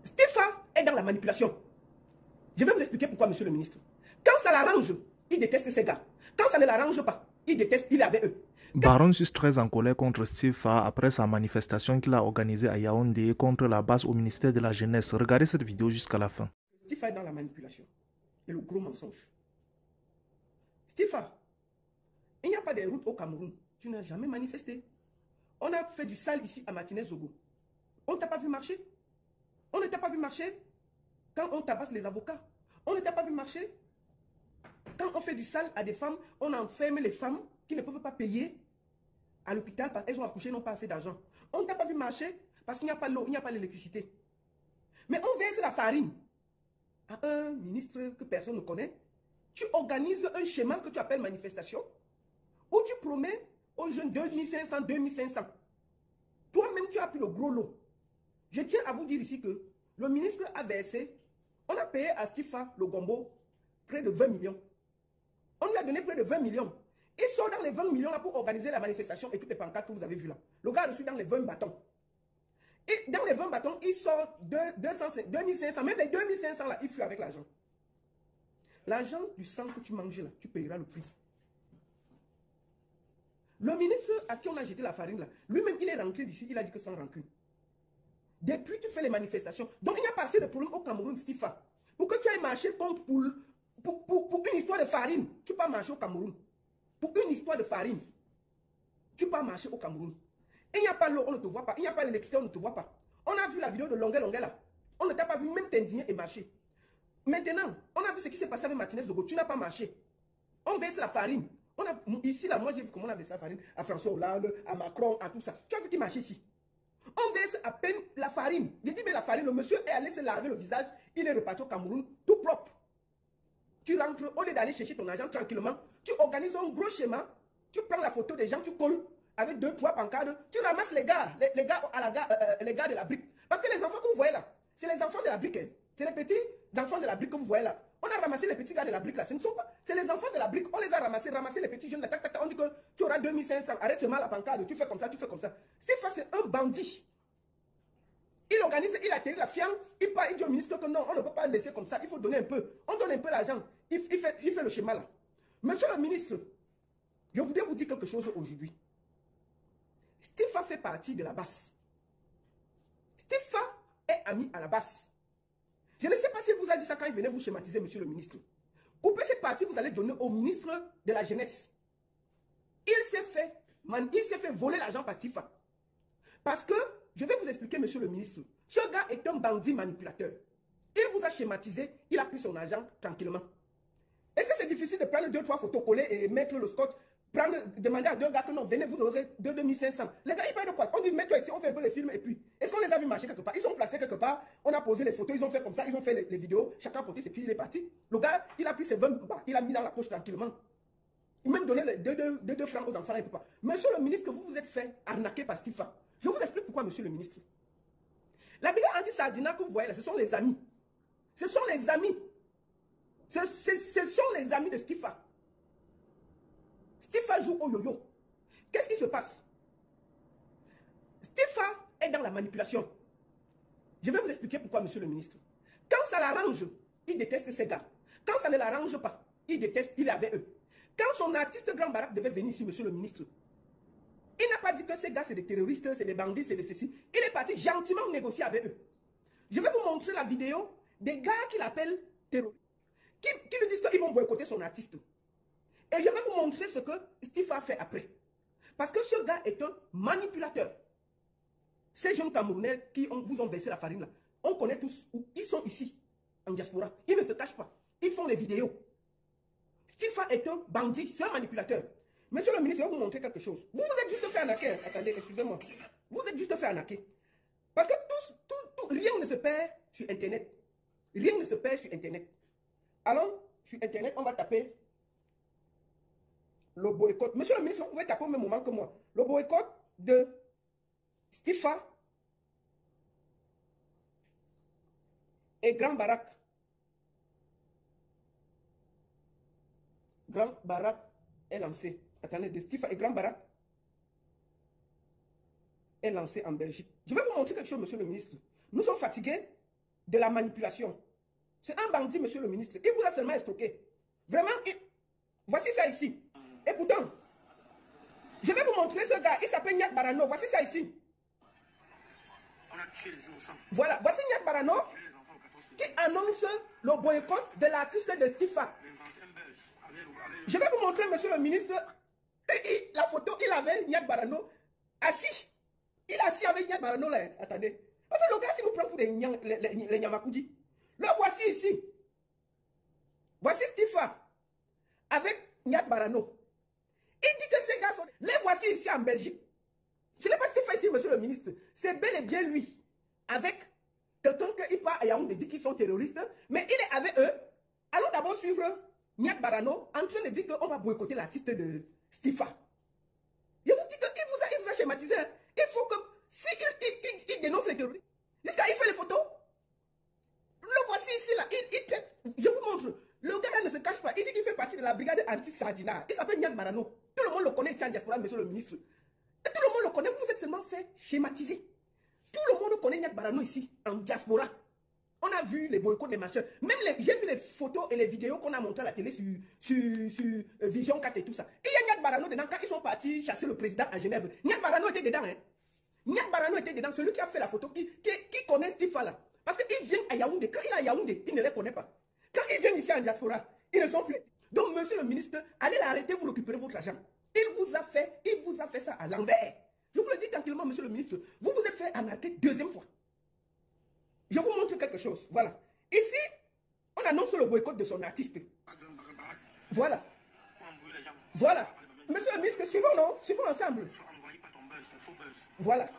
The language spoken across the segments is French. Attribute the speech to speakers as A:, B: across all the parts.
A: Stifa est dans la manipulation. Je vais vous expliquer pourquoi, monsieur le ministre. Quand ça l'arrange, il déteste ces gars. Quand ça ne l'arrange pas, il déteste, il est avec eux.
B: Baron est très en colère contre Stifa après sa manifestation qu'il a organisée à Yaoundé contre la base au ministère de la Jeunesse. Regardez cette vidéo jusqu'à la fin.
A: Stifa est dans la manipulation et le gros mensonge. Stifa, il n'y a pas de route au Cameroun. Tu n'as jamais manifesté. On a fait du sale ici à Martinez-Zogo. On ne t'a pas vu marcher. On ne t'a pas vu marcher quand on tabasse les avocats. On ne t'a pas vu marcher quand on fait du sale à des femmes. On enferme les femmes qui ne peuvent pas payer à l'hôpital parce qu'elles ont accouché, n'ont pas assez d'argent. On ne t'a pas vu marcher parce qu'il n'y a pas l'eau, il n'y a pas l'électricité. Mais on verse la farine à un ministre que personne ne connaît. Tu organises un schéma que tu appelles manifestation où tu promets aux jeunes 2500, 2500. Toi-même, tu as pris le gros lot. Je tiens à vous dire ici que le ministre a versé, on a payé à Stifa le gombo près de 20 millions. On lui a donné près de 20 millions. Il sort dans les 20 millions là pour organiser la manifestation et toutes les pancartes que vous avez vues là. Le gars a reçu dans les 20 bâtons. Et dans les 20 bâtons, il sort 2500, même les 2500 là, il fuit avec l'argent. L'argent du sang que tu manges là, tu payeras le prix. Le ministre à qui on a jeté la farine là, lui-même il est rentré d'ici, il a dit que sans rancune. Depuis tu fais les manifestations. Donc il n'y a pas assez de problème au Cameroun, Stifa. Pour que tu ailles marcher contre pour une histoire de farine, tu peux marcher au Cameroun. Pour une histoire de farine, tu peux marcher au Cameroun. Et il n'y a pas l'eau, on ne te voit pas. Il n'y a pas l'électricité, on ne te voit pas. On a vu la vidéo de Longuet là. On ne t'a pas vu même t'indigner et marcher. Maintenant, on a vu ce qui s'est passé avec Martinez-Zogo. Tu n'as pas marché. On verse la farine. Ici, là, moi, j'ai vu comment on a versé la farine à François Hollande, à Macron, à tout ça. Tu as vu qui marchait ici. On verse à peine la farine. J'ai dit, mais la farine, le monsieur est allé se laver le visage. Il est reparti au Cameroun tout propre. Tu rentres, au lieu d'aller chercher ton argent tranquillement, tu organises un gros schéma. Tu prends la photo des gens, tu colles avec 2, 3 pancartes. Tu ramasses les gars, les gars de la brique. Parce que les enfants que vous voyez là, c'est les enfants de la brique. Hein. C'est les petits enfants de la brique que vous voyez là. On a ramassé les petits gars de la brique là. Ce ne sont pas. C'est les enfants de la brique. On les a ramassés les petits jeunes. Tac, tac, tac. On dit que tu auras 2500. Arrête seulement la pancarte. Tu fais comme ça, tu fais comme ça. Stifa, c'est un bandit. Il organise, il atterrit la fiance. Il part, il dit au ministre que non, on ne peut pas laisser comme ça. Il faut donner un peu. On donne un peu l'argent. Il fait le schéma là. Monsieur le ministre, je voudrais vous dire quelque chose aujourd'hui. Stifa fait partie de la base. Stifa est ami à la base. Je ne sais pas si vous a dit ça quand il venait vous schématiser, monsieur le ministre. Coupez cette partie, vous allez donner au ministre de la Jeunesse. Il s'est fait voler l'argent par Stifa. Parce que, je vais vous expliquer, monsieur le ministre, ce gars est un bandit manipulateur. Il vous a schématisé, il a pris son argent tranquillement. Est-ce que c'est difficile de prendre 2, 3 photos collées et mettre le scotch, demander à 2 gars que non, venez, vous aurez 2500. Les gars, ils parlent de quoi? On dit, mets-toi ici, on fait un peu les films et puis, est-ce qu'on les a vu marcher quelque part? Ils sont placés quelque part, on a posé les photos, ils ont fait comme ça, ils ont fait les vidéos, chacun a porté ses pieds, il est parti. Le gars, il a pris ses 20 bas, il a mis dans la poche tranquillement. Il m'a même donné les 2 francs aux enfants, il ne peut pas. Monsieur le ministre, vous vous êtes fait arnaquer par Stifa. Je vous explique pourquoi, monsieur le ministre. La brigade anti-Sardina que vous voyez là, ce sont les amis. Ce sont les amis. Ce sont les amis de Stifa. Stifa joue au yo-yo. Qu'est-ce qui se passe? Stifa est dans la manipulation. Je vais vous expliquer pourquoi, monsieur le ministre. Quand ça l'arrange, il déteste ces gars. Quand ça ne l'arrange pas, il déteste, il est avec eux. Quand son artiste Grand Barak devait venir ici, monsieur le ministre, il n'a pas dit que ces gars, c'est des terroristes, c'est des bandits, c'est des ceci. Il est parti gentiment négocier avec eux. Je vais vous montrer la vidéo des gars qui l'appellent terroristes, qui lui disent qu'ils vont boycotter son artiste. Et je vais vous montrer ce que Stifa fait après. Parce que ce gars est un manipulateur. Ces jeunes Camerounais qui vous ont versé la farine là, on connaît tous où ils sont ici, en diaspora. Ils ne se cachent pas. Ils font les vidéos. Stifa est un bandit, c'est un manipulateur. Monsieur le ministre, je vais vous montrer quelque chose. Vous vous êtes juste fait arnaquer. Attendez, excusez-moi. Vous êtes juste fait arnaquer. Parce que rien ne se perd sur Internet. Rien ne se perd sur Internet. Allons sur Internet, on va taper le boycott. Monsieur le ministre, vous pouvez taper au même moment que moi. Le boycott de Stifa et Grand Barak. Grand Barak est lancé. Attendez, de Stifa et Grand Barak est lancé en Belgique. Je vais vous montrer quelque chose, monsieur le ministre. Nous sommes fatigués de la manipulation. C'est un bandit, monsieur le ministre. Il vous a seulement escroqué. Vraiment, voici ça ici. Écoutons. Je vais vous montrer ce gars. Il s'appelle Nyat Barano. Voici ça ici.
C: On a tué les innocents.
A: Voilà. Voici Nyat Barano qui annonce le boycott de l'artiste de Stifa. Je vais vous montrer, monsieur le ministre, la photo. Il avait Nyat Barano assis. Il est assis avec Nyat Barano là. Attendez. Parce que le gars, s'il nous prend pour les Nyamakoudi. Le voici ici. Voici Stifa avec Nyat Barano. Il dit que ces gars sont... Les voici ici en Belgique. Ce n'est pas Stifa ici, monsieur le ministre. C'est bel et bien lui. Avec quelqu'un qui part à Yaoundé, dit qu'ils sont terroristes. Mais il est avec eux. Allons d'abord suivre Nyat Barano en train de dire qu'on va boycotter l'artiste de Stifa. Je vous dis qu'il vous a schématisé. Hein. Il faut que... Si il dénonce les terroristes, jusqu'à il fait les photos. Le voici ici là. Je vous montre. Le gars là ne se cache pas. Il dit qu'il fait partie de la brigade anti-Sardina. Il s'appelle Nyat Barano. Tout le monde le connaît ici en diaspora, monsieur le ministre. Et tout le monde le connaît. Vous êtes seulement fait schématiser. Tout le monde connaît Nyat Barano ici, en diaspora. On a vu les boycotts des machins. Même j'ai vu les photos et les vidéos qu'on a montrées à la télé sur Vision 4 et tout ça. Et il y a Nyat Barano dedans quand ils sont partis chasser le président à Genève. Nyat Barano était dedans. Hein. Nyat Barano était dedans. Celui qui a fait la photo, qui connaît Stifa là. Parce qu'ils viennent à Yaoundé. Quand il est à Yaoundé, il ne les connaît pas. Quand ils viennent ici en diaspora, ils ne sont plus. Donc, monsieur le ministre, allez l'arrêter, vous récupérez votre argent. Il vous a fait ça à l'envers. Je vous le dis tranquillement, monsieur le ministre. Vous vous êtes fait arnaquer deuxième fois. Je vous montre quelque chose. Voilà. Ici, on annonce le boycott de son artiste. Voilà. Voilà. Monsieur le ministre, suivons, non? Suivons ensemble. Voilà.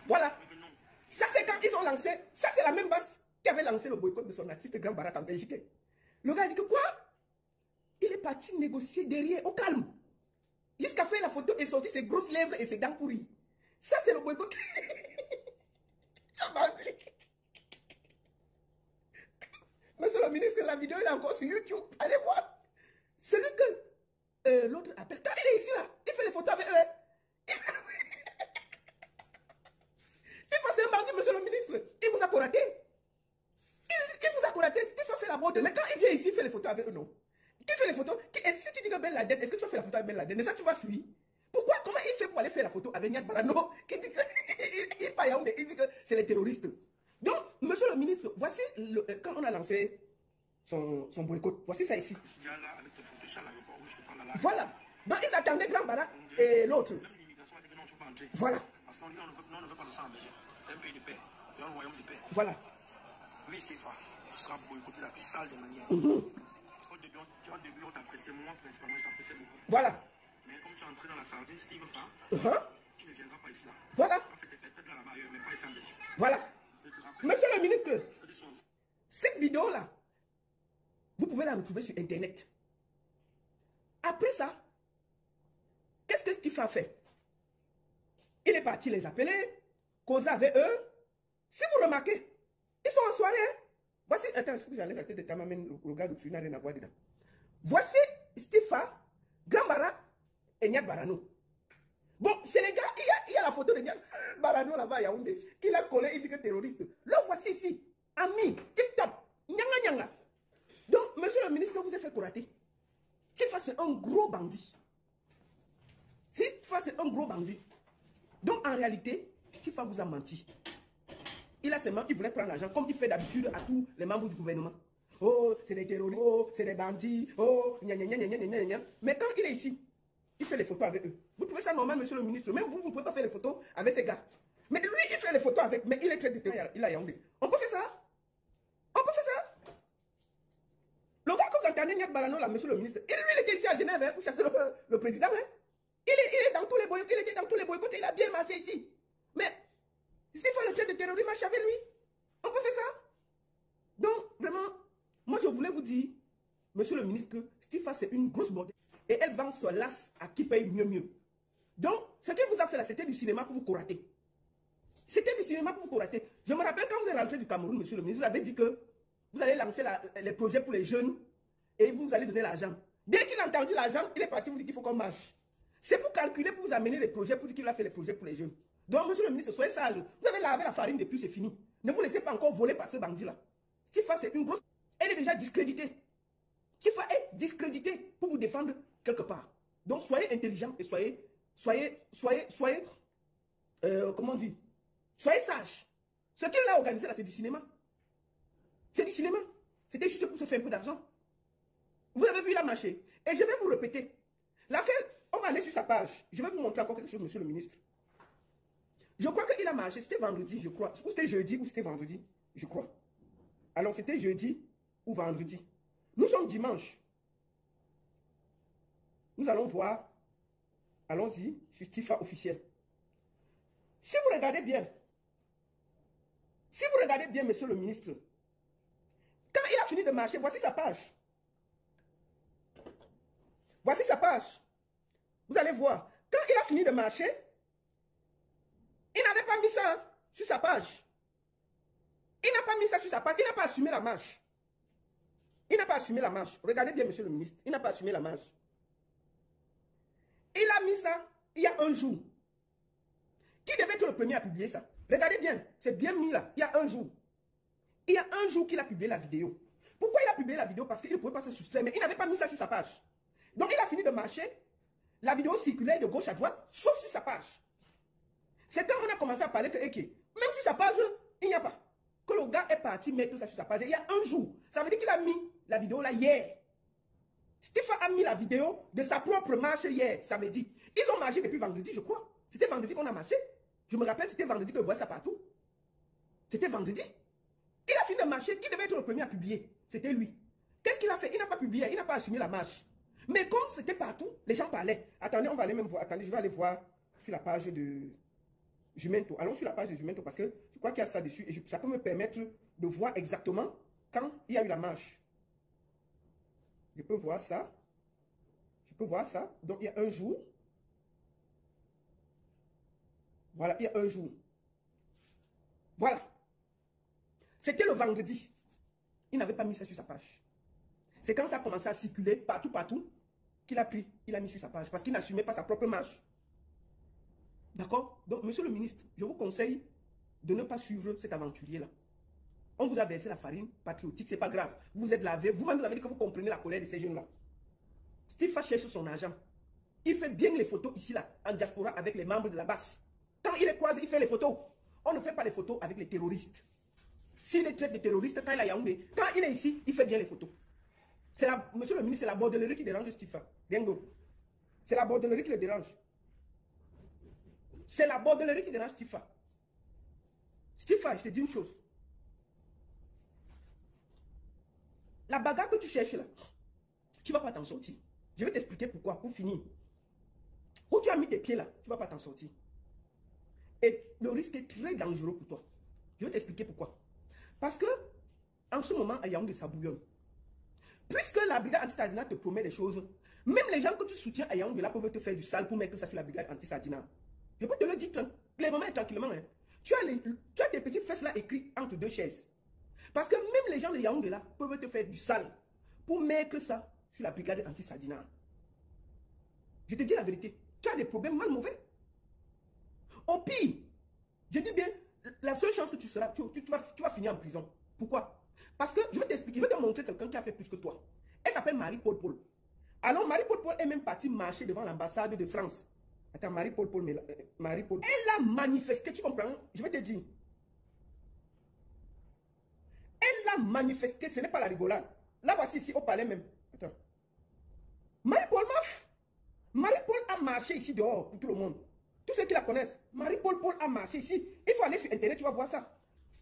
A: Voilà. Ça, c'est quand ils ont lancé. Ça, c'est la même base qui avait lancé le boycott de son artiste Grand Barat en Belgique. Le gars dit que quoi? Il est parti négocier derrière, au calme. Jusqu'à faire la photo et sortir ses grosses lèvres et ses dents pourries. Ça, c'est le boycott. Monsieur le ministre, la vidéo est encore sur YouTube. Allez voir. Celui que l'autre appelle. Quand il est ici, là, il fait les photos avec eux. Il faut un bandit, monsieur le ministre. Il vous a coraté. Il vous a coraté. Il faut faire la bonne. Mais quand il vient ici, il fait les photos avec eux, non? Tu fais les photos. Et si tu dis que Ben Laden, est-ce que tu vas faire la photo avec Ben Laden? Mais ça, tu vas fuir. Pourquoi? Comment il fait pour aller faire la photo avec Nyat Barano qui dit que il pas Yaoundé, il dit que c'est les terroristes. Donc, monsieur le ministre, voici quand on a lancé son boycott. Voici ça ici. Voilà. Donc, ils attendaient Grand Barat et l'autre. Voilà.
C: Parce qu'on dit on ne veut pas de ça en Belgique. C'est un pays de paix. C'est un royaume de paix.
A: Voilà.
C: Oui, Stéphane, tu seras boycotté la plus sale des manières. Au début, on t'appréciait, moi principalement, je t'appréciais beaucoup.
A: Voilà.
C: Mais comme tu es entré dans la sardine, Steve, tu ne viendras pas ici là.
A: Voilà.
C: Tu as fait tes pépettes là-bas ailleurs, mais pas ici en Belgique.
A: Voilà. Monsieur le ministre, cette vidéo-là, vous pouvez la retrouver sur Internet. Après ça, qu'est-ce que Steve a fait? Il est parti les appeler, causer avec eux. Si vous remarquez, ils sont en soirée. Voici, attends, il faut que j'enlève la tête de ta maman, le gars de Fui n'a rien à voir dedans. Voici Stifa, Grand Barat et Nyat Barano. Bon, c'est les gars, il y a la photo de Nyat Barano là-bas à Yaoundé, qu'il a collé, il dit que terroriste. Le voici ici, ami, TikTok, nyanga nyanga. Donc, monsieur le ministre, vous êtes fait courater. Stifa, c'est un gros bandit. Stifa, c'est un gros bandit. Donc, en réalité, Stifa vous a menti. Il a seulement, il voulait prendre l'argent comme il fait d'habitude à tous les membres du gouvernement. Oh, c'est des terroristes, oh, c'est des bandits, oh, gna gna gna gna gna gna. Mais quand il est ici, il fait les photos avec eux. Vous trouvez ça normal, monsieur le ministre? Même vous, vous ne pouvez pas faire les photos avec ces gars. Mais lui, il fait les photos avec, mais il est très déterminé, il a Yaoundé. On peut faire ça? On peut faire ça? Le gars, comme vous entendez, Nyat Barano, là, monsieur le ministre, lui, il était ici à Genève hein, pour chasser le président. Hein. Il est dans tous les boycotts, il était dans tous les boycotts, il a bien marché ici. Mais, s'il faut le trait de terrorisme, avec lui, on peut faire ça. Donc, vraiment, moi, je voulais vous dire, monsieur le ministre, que Stifa, c'est une grosse bordelle. Et elle vend son las à qui paye mieux. Donc, ce qu'elle vous a fait là, c'était du cinéma pour vous courater. C'était du cinéma pour vous courater. Je me rappelle quand vous êtes rentré du Cameroun, monsieur le ministre, vous avez dit que vous allez lancer les projets pour les jeunes et vous allez donner l'argent. Dès qu'il a entendu l'argent, il est parti vous dire qu'il faut qu'on marche. C'est pour calculer, pour vous amener les projets, pour dire qu'il a fait les projets pour les jeunes. Donc, monsieur le ministre, soyez sage. Vous avez lavé la farine depuis, c'est fini. Ne vous laissez pas encore voler par ce bandit-là. Tifa, c'est une grosse... Elle est déjà discréditée. Tifa est discréditée pour vous défendre quelque part. Donc, soyez intelligent et comment on dit? Soyez sage. Ce qu'il a organisé là, c'est du cinéma. C'est du cinéma. C'était juste pour se faire un peu d'argent. Vous avez vu, il a marché. Et je vais vous répéter. L'affaire, on va aller sur sa page. Je vais vous montrer encore quelque chose, monsieur le ministre. Je crois qu'il a marché. C'était vendredi, je crois. Ou c'était jeudi, ou c'était vendredi, je crois. Alors, c'était jeudi ou vendredi. Nous sommes dimanche. Nous allons voir. Allons-y sur Tifa officiel. Si vous regardez bien, monsieur le ministre, quand il a fini de marcher, voici sa page. Voici sa page. Vous allez voir. Quand il a fini de marcher, il n'avait pas mis ça sur sa page. Il n'a pas mis ça sur sa page. Il n'a pas assumé la marche. Il n'a pas assumé la marche. Regardez bien, monsieur le ministre. Il n'a pas assumé la marche. Il a mis ça il y a un jour. Qui devait être le premier à publier ça? Regardez bien. C'est bien mis là. Il y a un jour. Il y a un jour qu'il a publié la vidéo. Pourquoi il a publié la vidéo? Parce qu'il ne pouvait pas se soustraire. Mais il n'avait pas mis ça sur sa page. Donc il a fini de marcher. La vidéo circulait de gauche à droite, sauf sur sa page. C'est quand on a commencé à parler que, même sur sa page, il n'y a pas. Que le gars est parti mettre tout ça sur sa page. Il y a un jour. Ça veut dire qu'il a mis la vidéo là hier. Tifa a mis la vidéo de sa propre marche hier, samedi. Ils ont marché depuis vendredi, je crois. C'était vendredi qu'on a marché. Je me rappelle, c'était vendredi que je voyais ça partout. C'était vendredi. Il a fini de marcher. Qui devait être le premier à publier? C'était lui. Qu'est-ce qu'il a fait? Il n'a pas publié. Il n'a pas assumé la marche. Mais comme c'était partout, les gens parlaient. Attendez, on va aller même voir. Attendez, je vais aller voir sur la page de Jumento. Allons sur la page de Jumento parce que je crois qu'il y a ça dessus. Et ça peut me permettre de voir exactement quand il y a eu la marche. Je peux voir ça. Je peux voir ça. Donc, il y a un jour. Voilà, il y a un jour. Voilà. C'était le vendredi. Il n'avait pas mis ça sur sa page. C'est quand ça a commencé à circuler partout, qu'il a pris, il a mis sur sa page. Parce qu'il n'assumait pas sa propre marche. D'accord? Donc, monsieur le ministre, je vous conseille de ne pas suivre cet aventurier-là. On vous a versé la farine patriotique, c'est pas grave. Vous êtes lavé, vous-même vous avez dit que vous comprenez la colère de ces jeunes-là. Tifa cherche son argent. Il fait bien les photos ici, là, en diaspora, avec les membres de la base. Quand il est croisé, il fait les photos. On ne fait pas les photos avec les terroristes. S'il est traité de terroriste, quand il est à Yaoundé, quand il est ici, il fait bien les photos. Monsieur le ministre, c'est la bordellerie qui dérange Tifa. C'est la bordellerie qui le dérange. C'est la bordellerie qui dérange Tifa. Tifa, je te dis une chose. La bagarre que tu cherches là, tu ne vas pas t'en sortir. Je vais t'expliquer pourquoi, pour finir. Où tu as mis tes pieds là, tu ne vas pas t'en sortir. Et le risque est très dangereux pour toi. Je vais t'expliquer pourquoi. Parce que, en ce moment, à Yaoundé, ça bouillonne. Puisque la brigade anti-Sadina te promet des choses, même les gens que tu soutiens à Yaoundé là peuvent te faire du sale pour mettre ça sur la brigade anti-Sadina. Je peux te le dire clairement et tranquillement. Hein. Tu as tes petites fesses là écrites entre deux chaises. Parce que même les gens de Yaoundé là peuvent te faire du sale pour mettre ça sur la brigade anti-Sadina. Je te dis la vérité. Tu as des problèmes mal mauvais. Au pire, je dis bien, la seule chance que tu seras, tu vas finir en prison. Pourquoi? Parce que, je vais t'expliquer, je vais te montrer quelqu'un qui a fait plus que toi. Elle s'appelle Marie-Paul Paul. Alors, Marie-Paul Paul est même partie marcher devant l'ambassade de France. Attends, Marie-Paul Paul, Marie-Paul. Elle a manifesté, tu comprends? Je vais te dire. Elle a manifesté, ce n'est pas la rigolade. Là, voici ici, au palais même. Attends. Marie-Paul Marie-Paul a marché ici dehors pour tout le monde. Tous ceux qui la connaissent, Marie-Paul Paul a marché ici. Il faut aller sur Internet, tu vas voir ça.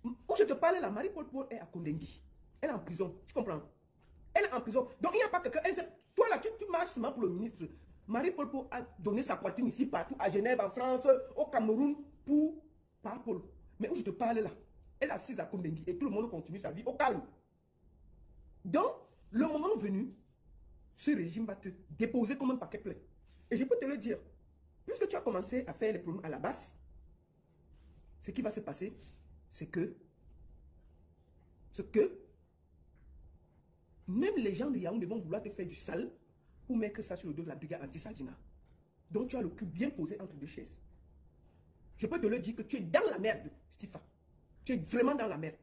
A: Où je te parle là, Marie-Paul Paul est à Kondengui. Elle est en prison, tu comprends? Elle est en prison. Donc il n'y a pas quelqu'un. Toi là, tu marches seulement pour le ministre. Marie-Paul Paul a donné sa poitrine ici, partout, à Genève, en France, au Cameroun, pour Paul. Mais où je te parle là, elle est assise à Kondengui et tout le monde continue sa vie au calme. Donc, le moment venu, ce régime va te déposer comme un paquet plein. Et je peux te le dire, puisque tu as commencé à faire les problèmes à la base, ce qui va se passer, c'est que même les gens de Yaoundé vont vouloir te faire du sale pour mettre ça sur le dos de la brigade anti-Sadina. Donc tu as le cul bien posé entre deux chaises. Je peux te le dire que tu es dans la merde, Stifa. Tu es vraiment dans la merde.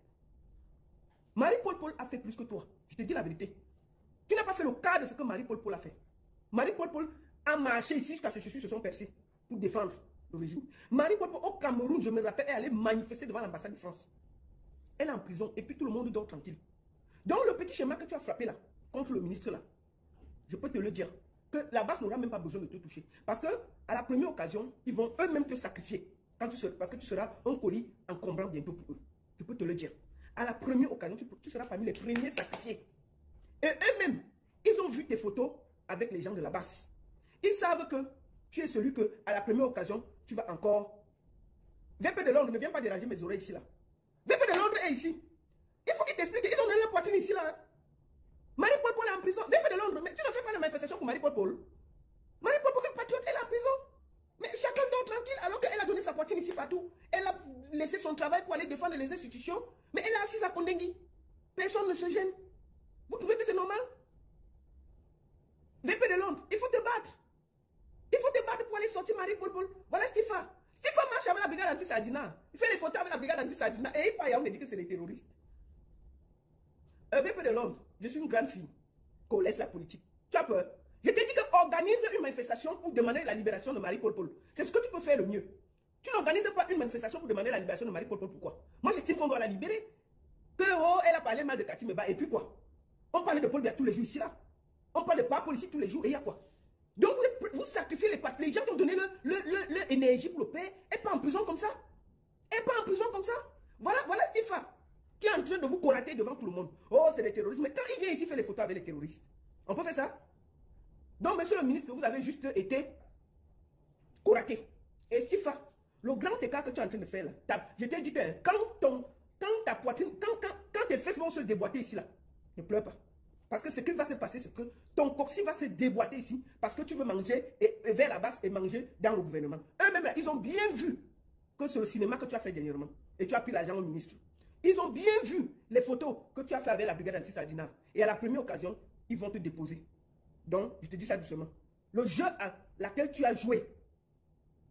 A: Marie-Paul a fait plus que toi. Je te dis la vérité. Tu n'as pas fait le cas de ce que Marie-Paul a fait. Marie-Paul a marché ici jusqu'à ce que ses chaussures se sont percées pour défendre le régime. Marie-Paul au Cameroun, je me rappelle, elle allait manifester devant l'ambassade de France. Elle est en prison et puis tout le monde dort tranquille. Donc le petit schéma que tu as frappé là, contre le ministre là, je peux te le dire, que la base n'aura même pas besoin de te toucher. Parce que à la première occasion, ils vont eux-mêmes te sacrifier. Parce que tu seras un colis encombrant bientôt pour eux. Je peux te le dire. À la première occasion, tu seras parmi les premiers sacrifiés. Et eux-mêmes, ils ont vu tes photos avec les gens de la base. Ils savent que tu es celui que, à la première occasion, tu vas encore... VP de Londres, ne viens pas déranger mes oreilles ici là. VP de Londres est ici. Il faut qu'il t'explique. Ils ont donné la poitrine ici là. Marie-Paul est en prison. VP de Londres, mais tu ne fais pas la manifestation pour Marie-Paul. Marie-Paul, est patriote, elle est en prison. Mais chacun dort tranquille alors qu'elle a donné sa poitrine ici partout. Elle a laissé son travail pour aller défendre les institutions. Mais elle est assise à Kondengui. Personne ne se gêne. Vous trouvez que c'est normal? VP de Londres, il faut te battre. Il faut te battre pour aller sortir Marie-Paul. Voilà Stifa. Stifa marche avec la brigade anti-Sadina. Il fait les photos avec la brigade anti-Sadina. Et il parle à on dit que c'est les terroristes. VP de Londres, je suis une grande fille. Qu'on laisse la politique. Tu as peur? Je t'ai dit qu'organise une manifestation pour demander la libération de Marie-Paul. C'est ce que tu peux faire le mieux. Tu n'organises pas une manifestation pour demander la libération de Marie-Paul. Pourquoi? Moi, j'estime qu'on doit la libérer. Que, oh, elle a parlé mal de Cathy Meba. Et puis quoi? On parle de Paul Biya tous les jours ici, là. On parle de Paul ici tous les jours. Et il y a quoi? Donc, vous sacrifiez les gens qui ont donné leur énergie pour le paix. Et pas en prison comme ça. Et pas en prison comme ça. Voilà Stifa qui est en train de vous corater devant tout le monde. Oh, c'est des terroristes. Mais quand il vient ici faire les photos avec les terroristes, on peut faire ça? Donc, monsieur le ministre, vous avez juste été coraté. Et Stifa, le grand écart que tu es en train de faire là, je t'ai dit que quand ta poitrine, quand tes fesses vont se déboîter ici là, ne pleure pas. Parce que ce qui va se passer, c'est que ton coccyx va se déboîter ici parce que tu veux manger vers la base et manger dans le gouvernement. Eux-mêmes, ils ont bien vu que c'est le cinéma que tu as fait dernièrement. Et tu as pris l'argent au ministre. Ils ont bien vu les photos que tu as fait avec la brigade anti-Sadina. Et à la première occasion, ils vont te déposer. Donc, je te dis ça doucement. Le jeu à laquelle tu as joué,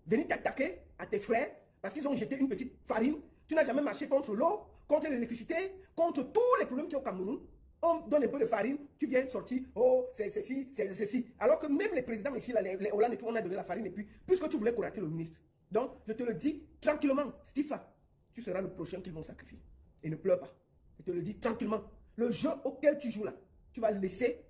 A: venir t'attaquer à tes frères, parce qu'ils ont jeté une petite farine, tu n'as jamais marché contre l'eau, contre l'électricité, contre tous les problèmes qu'il y a au Cameroun. On donne un peu de farine, tu viens sortir, oh, c'est ceci, c'est ceci. Alors que même les présidents ici, là, les Hollande et tout, on a donné la farine et puis, puisque tu voulais courater le ministre. Donc, je te le dis tranquillement, Stifa, tu seras le prochain qu'ils vont sacrifier. Et ne pleure pas. Je te le dis tranquillement. Le jeu auquel tu joues là, tu vas le laisser